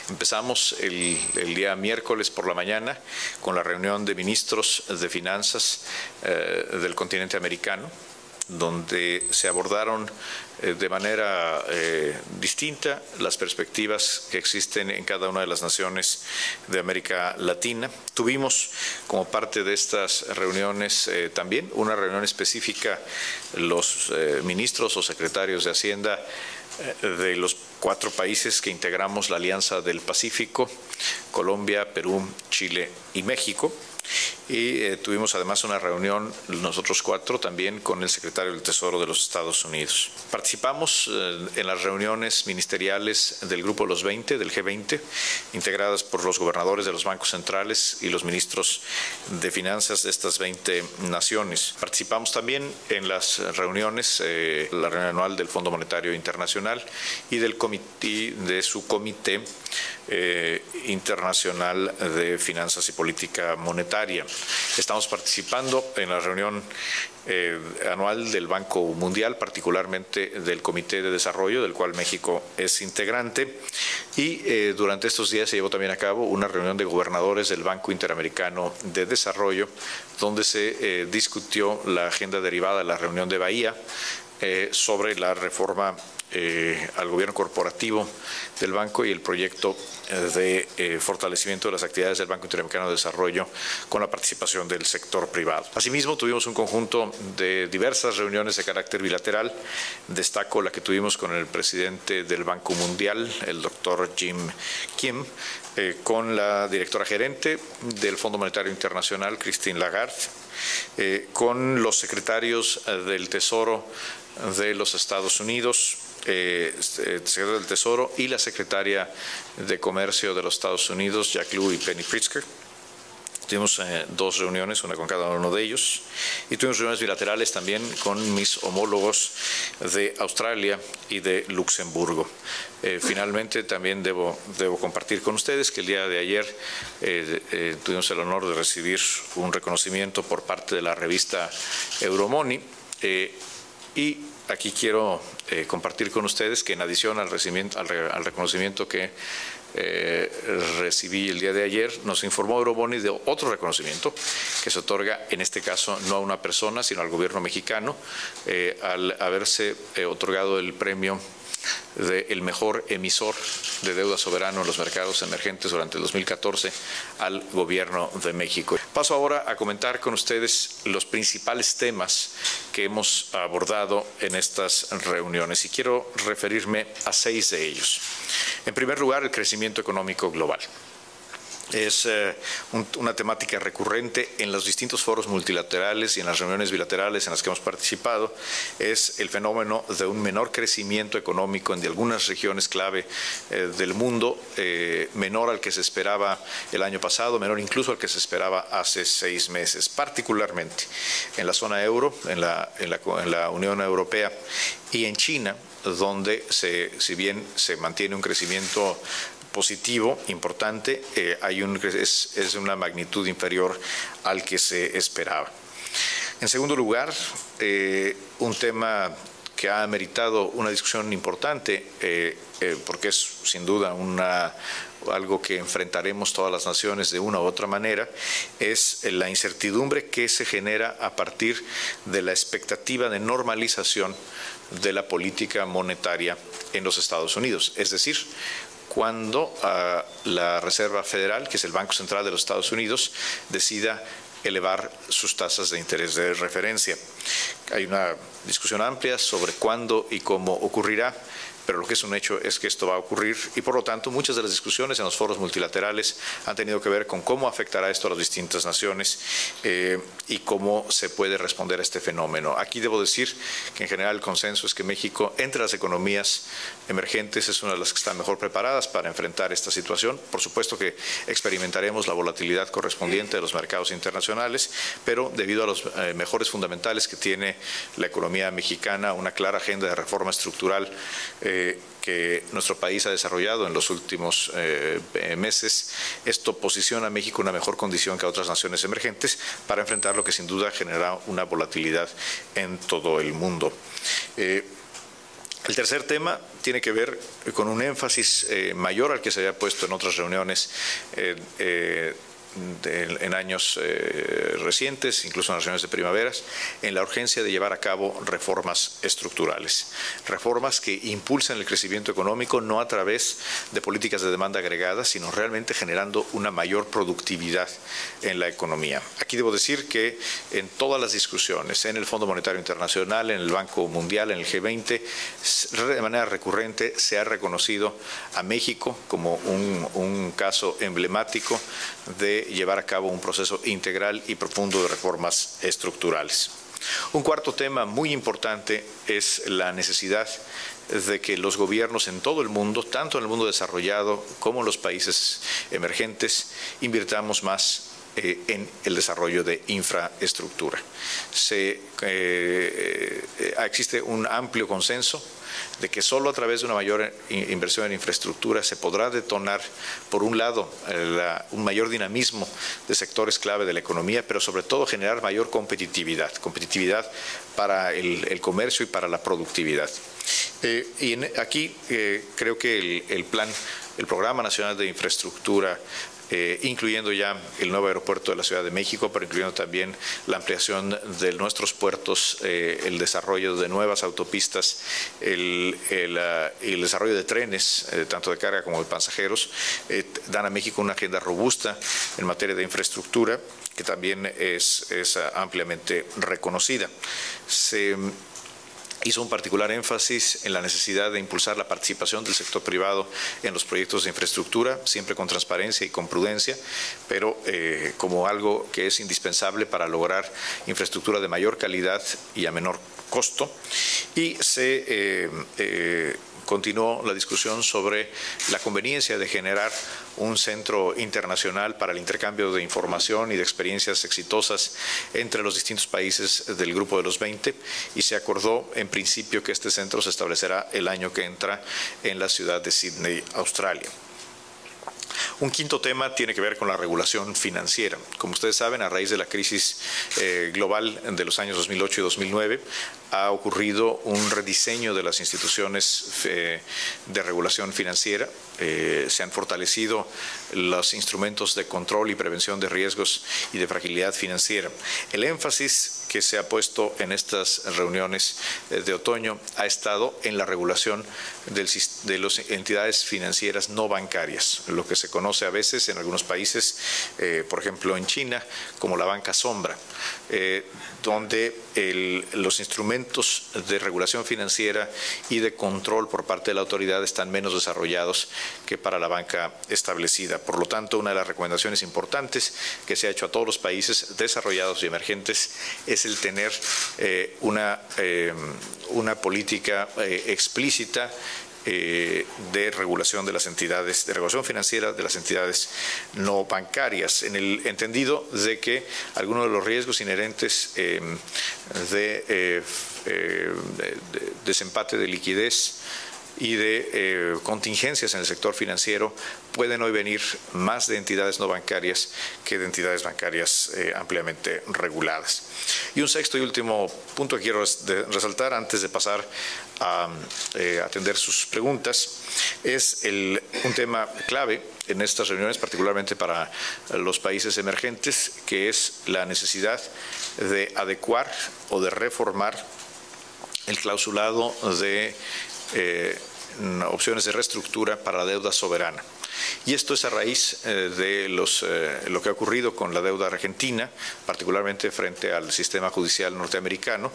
Empezamos el día miércoles por la mañana con la reunión de ministros de finanzas del continente americano, donde se abordaron de manera distinta las perspectivas que existen en cada una de las naciones de América Latina. Tuvimos como parte de estas reuniones también una reunión específica los ministros o secretarios de Hacienda de los 4 países que integramos la Alianza del Pacífico: Colombia, Perú, Chile y México. Y tuvimos además una reunión, nosotros 4, también con el secretario del Tesoro de los Estados Unidos. Participamos en las reuniones ministeriales del Grupo de los 20, del G20, integradas por los gobernadores de los bancos centrales y los ministros de finanzas de estas 20 naciones. Participamos también en las reuniones, la reunión anual del Fondo Monetario Internacional y de su Comité Internacional de Finanzas y Política Monetaria. Estamos participando en la reunión anual del Banco Mundial, particularmente del Comité de Desarrollo, del cual México es integrante, y durante estos días se llevó también a cabo una reunión de gobernadores del Banco Interamericano de Desarrollo, donde se discutió la agenda derivada de la reunión de Bahía sobre la reforma al gobierno corporativo del banco y el proyecto de fortalecimiento de las actividades del Banco Interamericano de Desarrollo con la participación del sector privado. Asimismo, tuvimos un conjunto de diversas reuniones de carácter bilateral. Destaco la que tuvimos con el presidente del Banco Mundial, el doctor Jim Kim, con la directora gerente del Fondo Monetario Internacional, Christine Lagarde, con los secretarios del Tesoro de los Estados Unidos, secretario del Tesoro, y la secretaria de Comercio de los Estados Unidos, Jack Lew y Penny Pritzker. Tuvimos 2 reuniones, una con cada uno de ellos, y tuvimos reuniones bilaterales también con mis homólogos de Australia y de Luxemburgo. Finalmente, también debo compartir con ustedes que el día de ayer tuvimos el honor de recibir un reconocimiento por parte de la revista Euromoney, y aquí quiero compartir con ustedes que en adición al reconocimiento que recibí el día de ayer, nos informó Euromoney de otro reconocimiento que se otorga, en este caso, no a una persona, sino al gobierno mexicano, al haberse otorgado el premio del mejor emisor de deuda soberano en los mercados emergentes durante el 2014 al Gobierno de México. Paso ahora a comentar con ustedes los principales temas que hemos abordado en estas reuniones, y quiero referirme a 6 de ellos. En primer lugar, el crecimiento económico global. Es una temática recurrente en los distintos foros multilaterales y en las reuniones bilaterales en las que hemos participado. Es el fenómeno de un menor crecimiento económico en algunas regiones clave del mundo, menor al que se esperaba el año pasado, menor incluso al que se esperaba hace 6 meses, particularmente en la zona euro, en la Unión Europea y en China, donde si bien se mantiene un crecimiento positivo, importante, es una magnitud inferior al que se esperaba. En segundo lugar, un tema que ha meritado una discusión importante, porque es sin duda algo que enfrentaremos todas las naciones de una u otra manera, es la incertidumbre que se genera a partir de la expectativa de normalización de la política monetaria en los Estados Unidos. Es decir, cuando la Reserva Federal, que es el Banco Central de los Estados Unidos, decida elevar sus tasas de interés de referencia. Hay una discusión amplia sobre cuándo y cómo ocurrirá, pero lo que es un hecho es que esto va a ocurrir, y por lo tanto muchas de las discusiones en los foros multilaterales han tenido que ver con cómo afectará esto a las distintas naciones y cómo se puede responder a este fenómeno. Aquí debo decir que en general el consenso es que México, entre las economías emergentes, es una de las que están mejor preparadas para enfrentar esta situación. Por supuesto que experimentaremos la volatilidad correspondiente de los mercados internacionales, pero debido a los mejores fundamentales que tiene la economía mexicana, una clara agenda de reforma estructural que nuestro país ha desarrollado en los últimos meses, esto posiciona a México en una mejor condición que a otras naciones emergentes para enfrentar lo que sin duda genera una volatilidad en todo el mundo. El tercer tema tiene que ver con un énfasis mayor al que se había puesto en otras reuniones en años recientes, incluso en las reuniones de primaveras, en la urgencia de llevar a cabo reformas estructurales. Reformas que impulsen el crecimiento económico no a través de políticas de demanda agregada, sino realmente generando una mayor productividad en la economía. Aquí debo decir que en todas las discusiones, en el Fondo Monetario Internacional, en el Banco Mundial, en el G20, de manera recurrente se ha reconocido a México como un caso emblemático de llevar a cabo un proceso integral y profundo de reformas estructurales. Un cuarto tema muy importante es la necesidad de que los gobiernos en todo el mundo, tanto en el mundo desarrollado como en los países emergentes, invirtamos más en el desarrollo de infraestructura. Existe un amplio consenso de que solo a través de una mayor inversión en infraestructura se podrá detonar, por un lado, un mayor dinamismo de sectores clave de la economía, pero sobre todo generar mayor competitividad para el comercio y para la productividad. Aquí creo que el Programa Nacional de Infraestructura, incluyendo ya el nuevo aeropuerto de la Ciudad de México, pero incluyendo también la ampliación de nuestros puertos, el desarrollo de nuevas autopistas, el desarrollo de trenes, tanto de carga como de pasajeros, dan a México una agenda robusta en materia de infraestructura, que también es ampliamente reconocida. Se hizo un particular énfasis en la necesidad de impulsar la participación del sector privado en los proyectos de infraestructura, siempre con transparencia y con prudencia, pero como algo que es indispensable para lograr infraestructura de mayor calidad y a menor costo. Y se continuó la discusión sobre la conveniencia de generar un centro internacional para el intercambio de información y de experiencias exitosas entre los distintos países del Grupo de los 20, y se acordó en principio que este centro se establecerá el año que entra en la ciudad de Sydney, Australia. Un quinto tema tiene que ver con la regulación financiera. Como ustedes saben, a raíz de la crisis global de los años 2008 y 2009, ha ocurrido un rediseño de las instituciones de regulación financiera. Se han fortalecido los instrumentos de control y prevención de riesgos y de fragilidad financiera. El énfasis que se ha puesto en estas reuniones de otoño ha estado en la regulación de las entidades financieras no bancarias, lo que se conoce a veces en algunos países, por ejemplo en China, como la banca sombra, donde los instrumentos de regulación financiera y de control por parte de la autoridad están menos desarrollados que para la banca establecida. Por lo tanto, una de las recomendaciones importantes que se ha hecho a todos los países desarrollados y emergentes es el tener una política explícita de regulación de las entidades, de regulación financiera de las entidades no bancarias, en el entendido de que algunos de los riesgos inherentes de desempate de liquidez y de contingencias en el sector financiero pueden hoy venir más de entidades no bancarias que de entidades bancarias ampliamente reguladas. Y un sexto y último punto que quiero resaltar antes de pasar a atender sus preguntas es un tema clave en estas reuniones, particularmente para los países emergentes, que es la necesidad de adecuar o de reformar el clausulado de opciones de reestructura para la deuda soberana. Y esto es a raíz de lo que ha ocurrido con la deuda argentina, particularmente frente al sistema judicial norteamericano,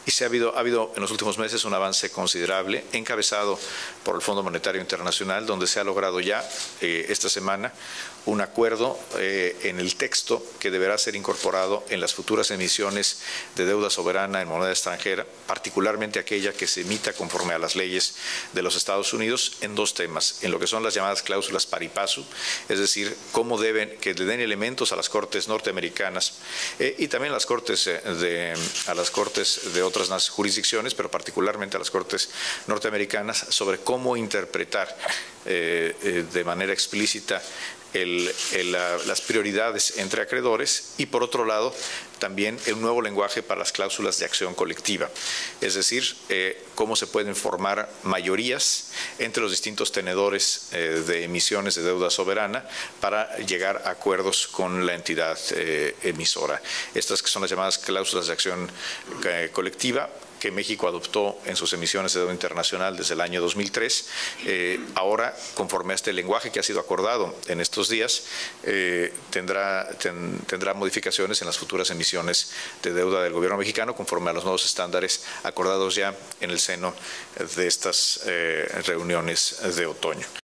y ha habido en los últimos meses un avance considerable encabezado por el Fondo Monetario Internacional, donde se ha logrado ya esta semana un acuerdo en el texto que deberá ser incorporado en las futuras emisiones de deuda soberana en moneda extranjera, particularmente aquella que se emita conforme a las leyes de los Estados Unidos, en dos temas, en lo que son las llamadas cláusulas pari passu, es decir, cómo que le den elementos a las cortes norteamericanas y también a las cortes de otras jurisdicciones, pero particularmente a las cortes norteamericanas, sobre cómo interpretar de manera explícita las prioridades entre acreedores y, por otro lado, también el nuevo lenguaje para las cláusulas de acción colectiva, es decir, cómo se pueden formar mayorías entre los distintos tenedores de emisiones de deuda soberana para llegar a acuerdos con la entidad emisora. Estas que son las llamadas cláusulas de acción colectiva, que México adoptó en sus emisiones de deuda internacional desde el año 2003. Ahora, conforme a este lenguaje que ha sido acordado en estos días, tendrá modificaciones en las futuras emisiones de deuda del gobierno mexicano, conforme a los nuevos estándares acordados ya en el seno de estas reuniones de otoño.